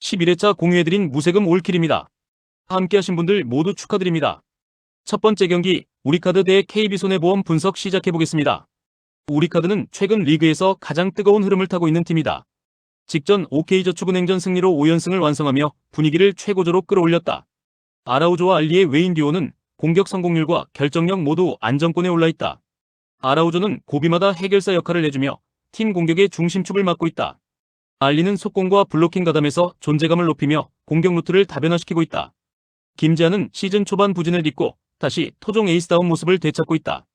11회차 공유해드린 무세금 올킬입니다. 함께하신 분들 모두 축하드립니다. 첫 번째 경기 우리카드 대 KB손해보험 분석 시작해보겠습니다. 우리카드는 최근 리그에서 가장 뜨거운 흐름을 타고 있는 팀이다. 직전 OK저축은행전 승리로 5연승을 완성하며 분위기를 최고조로 끌어올렸다. 아라우조와 알리의 외인 듀오는 공격 성공률과 결정력 모두 안정권에 올라있다. 아라우조는 고비마다 해결사 역할을 해주며 팀 공격의 중심축을 맡고 있다. 알리는 속공과 블로킹 가담에서 존재감을 높이며 공격 루트를 다변화시키고 있다. 김지한은 시즌 초반 부진을 딛고 다시 토종 에이스다운 모습을 되찾고 있다.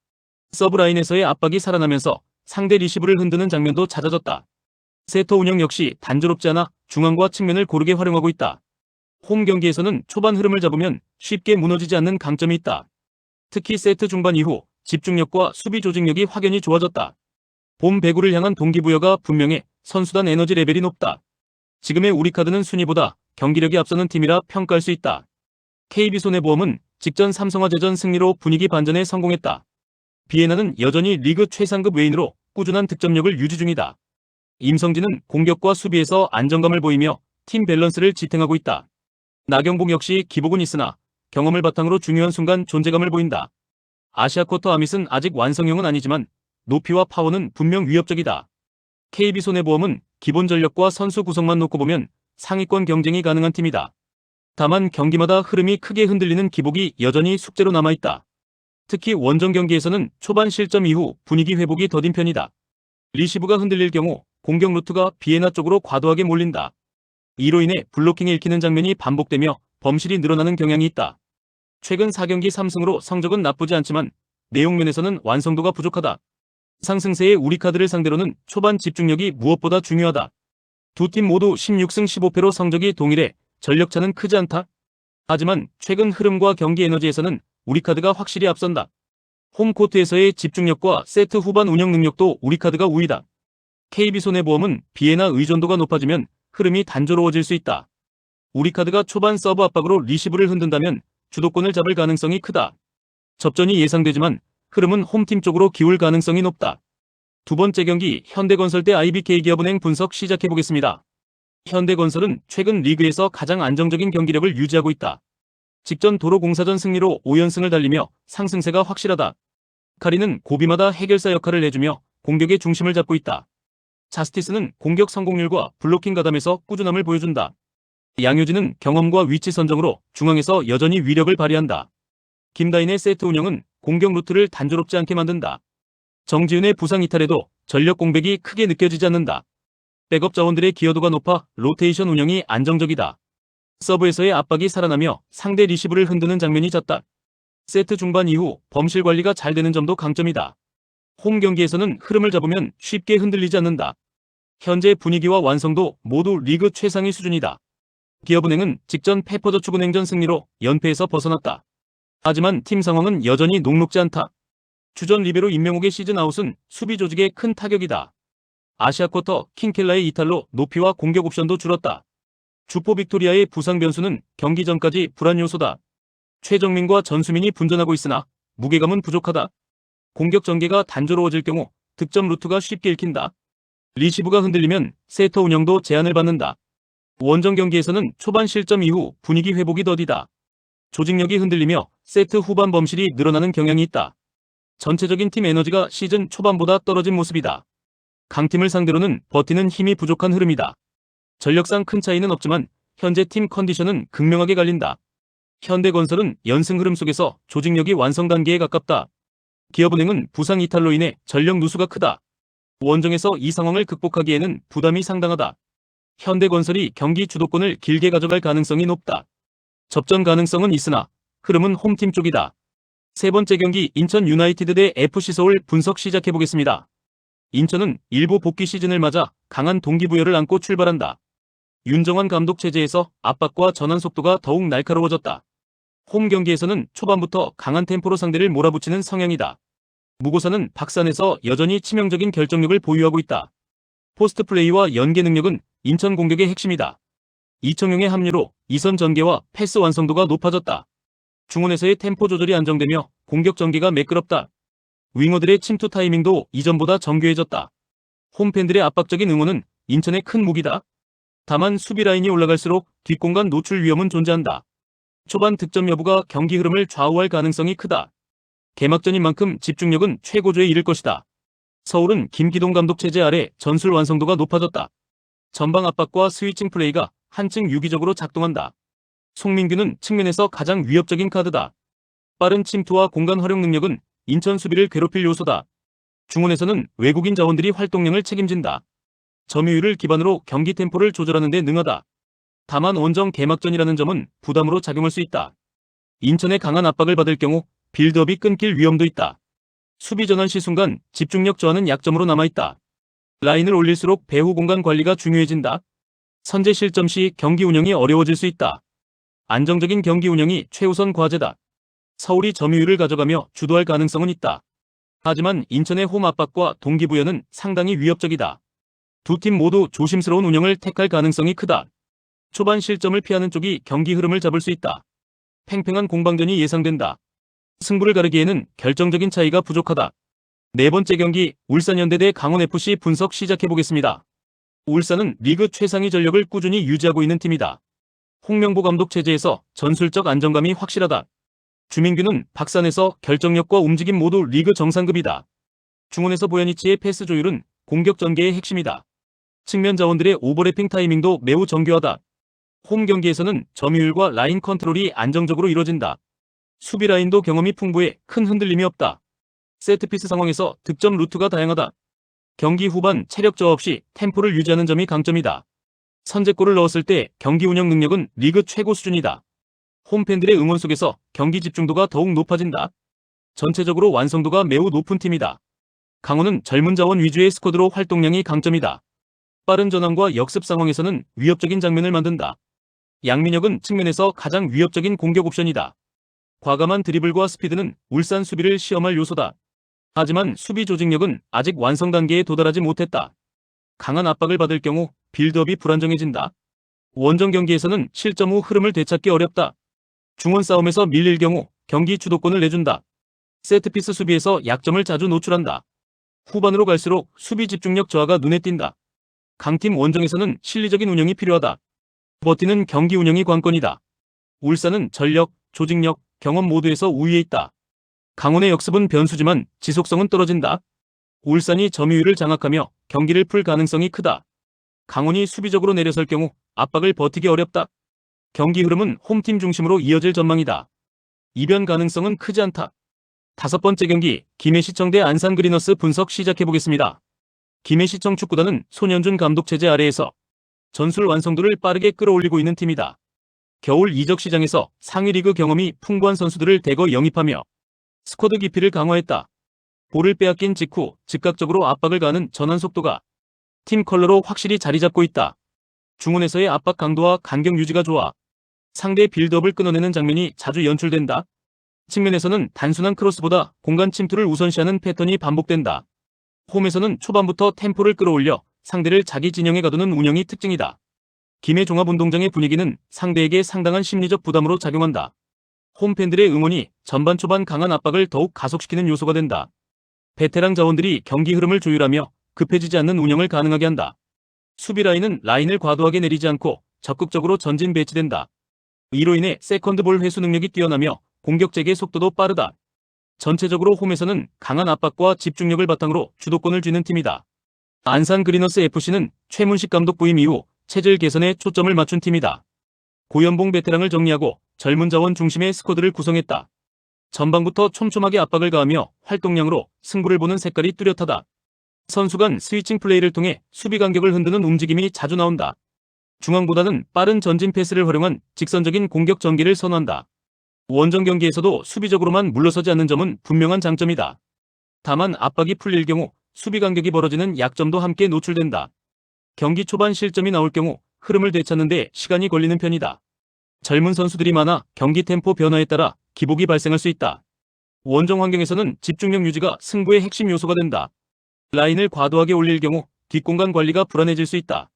서브라인에서의 압박이 살아나면서 상대 리시브를 흔드는 장면도 잦아졌다. 세터 운영 역시 단조롭지 않아 중앙과 측면을 고르게 활용하고 있다. 홈 경기에서는 초반 흐름을 잡으면 쉽게 무너지지 않는 강점이 있다. 특히 세트 중반 이후 집중력과 수비 조직력이 확연히 좋아졌다. 봄 배구를 향한 동기부여가 분명해 선수단 에너지 레벨이 높다. 지금의 우리카드는 순위보다 경기력이 앞서는 팀이라 평가할 수 있다. KB손해보험은 직전 삼성화재전 승리로 분위기 반전에 성공했다. 비에나는 여전히 리그 최상급 외인으로 꾸준한 득점력을 유지 중이다. 임성진은 공격과 수비에서 안정감을 보이며 팀 밸런스를 지탱하고 있다. 나경봉 역시 기복은 있으나 경험을 바탕으로 중요한 순간 존재감을 보인다. 아시아쿼터 아밋은 아직 완성형은 아니지만 높이와 파워는 분명 위협적이다. KB손해보험은 기본 전력과 선수 구성만 놓고 보면 상위권 경쟁이 가능한 팀이다. 다만 경기마다 흐름이 크게 흔들리는 기복이 여전히 숙제로 남아있다. 특히 원정 경기에서는 초반 실점 이후 분위기 회복이 더딘 편이다. 리시브가 흔들릴 경우 공격 루트가 비에나 쪽으로 과도하게 몰린다. 이로 인해 블로킹에 읽히는 장면이 반복되며 범실이 늘어나는 경향이 있다. 최근 4경기 3승으로 성적은 나쁘지 않지만 내용면에서는 완성도가 부족하다. 상승세의 우리카드를 상대로는 초반 집중력이 무엇보다 중요하다. 두 팀 모두 16승 15패로 성적이 동일해 전력차는 크지 않다. 하지만 최근 흐름과 경기 에너지에서는 우리카드가 확실히 앞선다. 홈코트에서의 집중력과 세트 후반 운영 능력도 우리카드가 우위다. KB손해보험은 비에나 의존도가 높아지면 흐름이 단조로워질 수 있다. 우리카드가 초반 서브 압박으로 리시브를 흔든다면 주도권을 잡을 가능성이 크다. 접전이 예상되지만 흐름은 홈팀 쪽으로 기울 가능성이 높다. 두 번째 경기 현대건설 대 IBK기업은행 분석 시작해보겠습니다. 현대건설은 최근 리그에서 가장 안정적인 경기력을 유지하고 있다. 직전 도로공사전 승리로 5연승을 달리며 상승세가 확실하다. 카리는 고비마다 해결사 역할을 해주며 공격의 중심을 잡고 있다. 자스티스는 공격 성공률과 블로킹 가담에서 꾸준함을 보여준다. 양효진은 경험과 위치 선정으로 중앙에서 여전히 위력을 발휘한다. 김다인의 세트 운영은 공격 루트를 단조롭지 않게 만든다. 정지훈의 부상 이탈에도 전력 공백이 크게 느껴지지 않는다. 백업 자원들의 기여도가 높아 로테이션 운영이 안정적이다. 서브에서의 압박이 살아나며 상대 리시브를 흔드는 장면이 잦다. 세트 중반 이후 범실 관리가 잘 되는 점도 강점이다. 홈 경기에서는 흐름을 잡으면 쉽게 흔들리지 않는다. 현재 분위기와 완성도 모두 리그 최상위 수준이다. 기업은행은 직전 페퍼저축은행전 승리로 연패에서 벗어났다. 하지만 팀 상황은 여전히 녹록지 않다. 주전 리베로 임명욱의 시즌 아웃은 수비 조직에 큰 타격이다. 아시아쿼터 킹켈라의 이탈로 높이와 공격 옵션도 줄었다. 주포 빅토리아의 부상 변수는 경기 전까지 불안 요소다. 최정민과 전수민이 분전하고 있으나 무게감은 부족하다. 공격 전개가 단조로워질 경우 득점 루트가 쉽게 읽힌다. 리시브가 흔들리면 세터 운영도 제한을 받는다. 원정 경기에서는 초반 실점 이후 분위기 회복이 더디다. 조직력이 흔들리며 세트 후반 범실이 늘어나는 경향이 있다. 전체적인 팀 에너지가 시즌 초반보다 떨어진 모습이다. 강팀을 상대로는 버티는 힘이 부족한 흐름이다. 전력상 큰 차이는 없지만 현재 팀 컨디션은 극명하게 갈린다. 현대건설은 연승 흐름 속에서 조직력이 완성 단계에 가깝다. 기업은행은 부상 이탈로 인해 전력 누수가 크다. 원정에서 이 상황을 극복하기에는 부담이 상당하다. 현대건설이 경기 주도권을 길게 가져갈 가능성이 높다. 접전 가능성은 있으나 흐름은 홈팀 쪽이다. 세 번째 경기 인천 유나이티드 대 FC서울 분석 시작해보겠습니다. 인천은 일부 복귀 시즌을 맞아 강한 동기부여를 안고 출발한다. 윤정환 감독 체제에서 압박과 전환 속도가 더욱 날카로워졌다. 홈 경기에서는 초반부터 강한 템포로 상대를 몰아붙이는 성향이다. 무고사는 박산에서 여전히 치명적인 결정력을 보유하고 있다. 포스트 플레이와 연계 능력은 인천 공격의 핵심이다. 이청용의 합류로 이선 전개와 패스 완성도가 높아졌다. 중원에서의 템포 조절이 안정되며 공격 전개가 매끄럽다. 윙어들의 침투 타이밍도 이전보다 정교해졌다. 홈팬들의 압박적인 응원은 인천의 큰 무기다. 다만 수비 라인이 올라갈수록 뒷공간 노출 위험은 존재한다. 초반 득점 여부가 경기 흐름을 좌우할 가능성이 크다. 개막전인 만큼 집중력은 최고조에 이를 것이다. 서울은 김기동 감독 체제 아래 전술 완성도가 높아졌다. 전방 압박과 스위칭 플레이가 한층 유기적으로 작동한다. 송민규는 측면에서 가장 위협적인 카드다. 빠른 침투와 공간 활용 능력은 인천 수비를 괴롭힐 요소다. 중원에서는 외국인 자원들이 활동량을 책임진다. 점유율을 기반으로 경기 템포를 조절하는 데 능하다. 다만 원정 개막전이라는 점은 부담으로 작용할 수 있다. 인천의 강한 압박을 받을 경우 빌드업이 끊길 위험도 있다. 수비 전환 시 순간 집중력 저하는 약점으로 남아있다. 라인을 올릴수록 배후 공간 관리가 중요해진다. 선제 실점 시 경기 운영이 어려워질 수 있다. 안정적인 경기 운영이 최우선 과제다. 서울이 점유율을 가져가며 주도할 가능성은 있다. 하지만 인천의 홈 압박과 동기부여는 상당히 위협적이다. 두 팀 모두 조심스러운 운영을 택할 가능성이 크다. 초반 실점을 피하는 쪽이 경기 흐름을 잡을 수 있다. 팽팽한 공방전이 예상된다. 승부를 가르기에는 결정적인 차이가 부족하다. 네 번째 경기 울산현대 대 강원FC 분석 시작해보겠습니다. 울산은 리그 최상위 전력을 꾸준히 유지하고 있는 팀이다. 홍명보 감독 체제에서 전술적 안정감이 확실하다. 주민규는 박산에서 결정력과 움직임 모두 리그 정상급이다. 중원에서 보야니치의 패스 조율은 공격 전개의 핵심이다. 측면 자원들의 오버래핑 타이밍도 매우 정교하다. 홈 경기에서는 점유율과 라인 컨트롤이 안정적으로 이뤄진다. 수비 라인도 경험이 풍부해 큰 흔들림이 없다. 세트피스 상황에서 득점 루트가 다양하다. 경기 후반 체력 저하 없이 템포를 유지하는 점이 강점이다. 선제골을 넣었을 때 경기 운영 능력은 리그 최고 수준이다. 홈팬들의 응원 속에서 경기 집중도가 더욱 높아진다. 전체적으로 완성도가 매우 높은 팀이다. 강원은 젊은 자원 위주의 스쿼드로 활동량이 강점이다. 빠른 전환과 역습 상황에서는 위협적인 장면을 만든다. 양민혁은 측면에서 가장 위협적인 공격 옵션이다. 과감한 드리블과 스피드는 울산 수비를 시험할 요소다. 하지만 수비 조직력은 아직 완성 단계에 도달하지 못했다. 강한 압박을 받을 경우 빌드업이 불안정해진다. 원정 경기에서는 실점 후 흐름을 되찾기 어렵다. 중원 싸움에서 밀릴 경우 경기 주도권을 내준다. 세트피스 수비에서 약점을 자주 노출한다. 후반으로 갈수록 수비 집중력 저하가 눈에 띈다. 강팀 원정에서는 실리적인 운영이 필요하다. 버티는 경기 운영이 관건이다. 울산은 전력, 조직력, 경험 모두에서 우위에 있다. 강원의 역습은 변수지만 지속성은 떨어진다. 울산이 점유율을 장악하며 경기를 풀 가능성이 크다. 강원이 수비적으로 내려설 경우 압박을 버티기 어렵다. 경기 흐름은 홈팀 중심으로 이어질 전망이다. 이변 가능성은 크지 않다. 다섯 번째 경기 김해시청 대 안산그리너스 분석 시작해보겠습니다. 김해시청 축구단은 손현준 감독 체제 아래에서 전술 완성도를 빠르게 끌어올리고 있는 팀이다. 겨울 이적 시장에서 상위 리그 경험이 풍부한 선수들을 대거 영입하며 스쿼드 깊이를 강화했다. 볼을 빼앗긴 직후 즉각적으로 압박을 가하는 전환 속도가 팀 컬러로 확실히 자리 잡고 있다. 중원에서의 압박 강도와 간격 유지가 좋아 상대 빌드업을 끊어내는 장면이 자주 연출된다. 측면에서는 단순한 크로스보다 공간 침투를 우선시하는 패턴이 반복된다. 홈에서는 초반부터 템포를 끌어올려 상대를 자기 진영에 가두는 운영이 특징이다. 김해 종합운동장의 분위기는 상대에게 상당한 심리적 부담으로 작용한다. 홈팬들의 응원이 전반 초반 강한 압박을 더욱 가속시키는 요소가 된다. 베테랑 자원들이 경기 흐름을 조율하며 급해지지 않는 운영을 가능하게 한다. 수비 라인은 라인을 과도하게 내리지 않고 적극적으로 전진 배치된다. 이로 인해 세컨드볼 회수 능력이 뛰어나며 공격 재개 속도도 빠르다. 전체적으로 홈에서는 강한 압박과 집중력을 바탕으로 주도권을 쥐는 팀이다. 안산 그리너스 FC는 최문식 감독 부임 이후 체질 개선에 초점을 맞춘 팀이다. 고연봉 베테랑을 정리하고 젊은 자원 중심의 스쿼드를 구성했다. 전방부터 촘촘하게 압박을 가하며 활동량으로 승부를 보는 색깔이 뚜렷하다. 선수 간 스위칭 플레이를 통해 수비 간격을 흔드는 움직임이 자주 나온다. 중앙보다는 빠른 전진 패스를 활용한 직선적인 공격 전개를 선호한다. 원정 경기에서도 수비적으로만 물러서지 않는 점은 분명한 장점이다. 다만 압박이 풀릴 경우 수비 간격이 벌어지는 약점도 함께 노출된다. 경기 초반 실점이 나올 경우 흐름을 되찾는 데 시간이 걸리는 편이다. 젊은 선수들이 많아 경기 템포 변화에 따라 기복이 발생할 수 있다. 원정 환경에서는 집중력 유지가 승부의 핵심 요소가 된다. 라인을 과도하게 올릴 경우 뒷공간 관리가 불안해질 수 있다.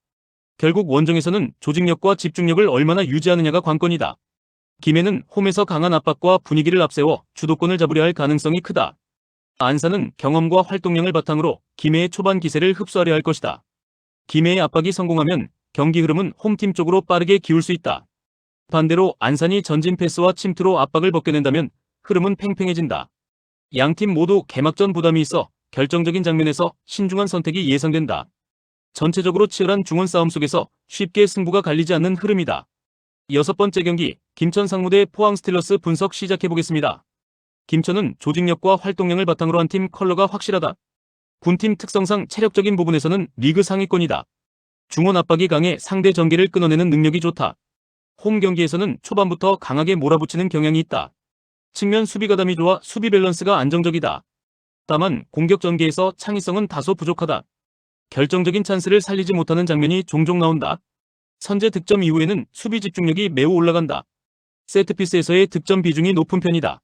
결국 원정에서는 조직력과 집중력을 얼마나 유지하느냐가 관건이다. 김해는 홈에서 강한 압박과 분위기를 앞세워 주도권을 잡으려 할 가능성이 크다. 안산은 경험과 활동량을 바탕으로 김해의 초반 기세를 흡수하려 할 것이다. 김해의 압박이 성공하면 경기 흐름은 홈팀 쪽으로 빠르게 기울 수 있다. 반대로 안산이 전진 패스와 침투로 압박을 벗겨낸다면 흐름은 팽팽해진다. 양팀 모두 개막전 부담이 있어 결정적인 장면에서 신중한 선택이 예상된다. 전체적으로 치열한 중원 싸움 속에서 쉽게 승부가 갈리지 않는 흐름이다. 6번째 경기 김천 상무 대 포항 스틸러스 분석 시작해보겠습니다. 김천은 조직력과 활동량을 바탕으로 한 팀 컬러가 확실하다. 군팀 특성상 체력적인 부분에서는 리그 상위권이다. 중원 압박이 강해 상대 전개를 끊어내는 능력이 좋다. 홈 경기에서는 초반부터 강하게 몰아붙이는 경향이 있다. 측면 수비 가담이 좋아 수비 밸런스가 안정적이다. 다만 공격 전개에서 창의성은 다소 부족하다. 결정적인 찬스를 살리지 못하는 장면이 종종 나온다. 선제 득점 이후에는 수비 집중력이 매우 올라간다. 세트피스에서의 득점 비중이 높은 편이다.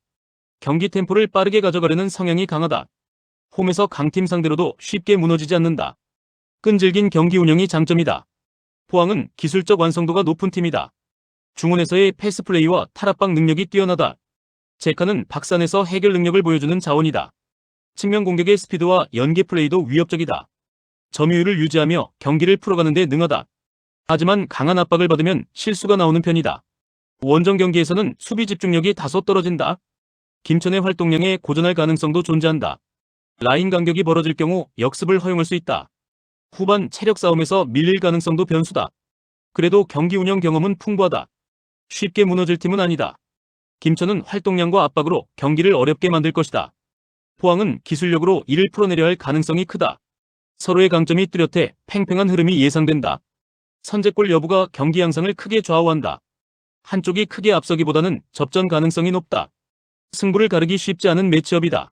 경기 템포를 빠르게 가져가려는 성향이 강하다. 홈에서 강팀 상대로도 쉽게 무너지지 않는다. 끈질긴 경기 운영이 장점이다. 포항은 기술적 완성도가 높은 팀이다. 중원에서의 패스 플레이와 탈압박 능력이 뛰어나다. 제카는 박산에서 해결 능력을 보여주는 자원이다. 측면 공격의 스피드와 연계 플레이도 위협적이다. 점유율을 유지하며 경기를 풀어가는 데 능하다. 하지만 강한 압박을 받으면 실수가 나오는 편이다. 원정 경기에서는 수비 집중력이 다소 떨어진다. 김천의 활동량에 고전할 가능성도 존재한다. 라인 간격이 벌어질 경우 역습을 허용할 수 있다. 후반 체력 싸움에서 밀릴 가능성도 변수다. 그래도 경기 운영 경험은 풍부하다. 쉽게 무너질 팀은 아니다. 김천은 활동량과 압박으로 경기를 어렵게 만들 것이다. 포항은 기술력으로 이를 풀어내려 할 가능성이 크다. 서로의 강점이 뚜렷해 팽팽한 흐름이 예상된다. 선제골 여부가 경기 양상을 크게 좌우한다. 한쪽이 크게 앞서기보다는 접전 가능성이 높다. 승부를 가르기 쉽지 않은 매치업이다.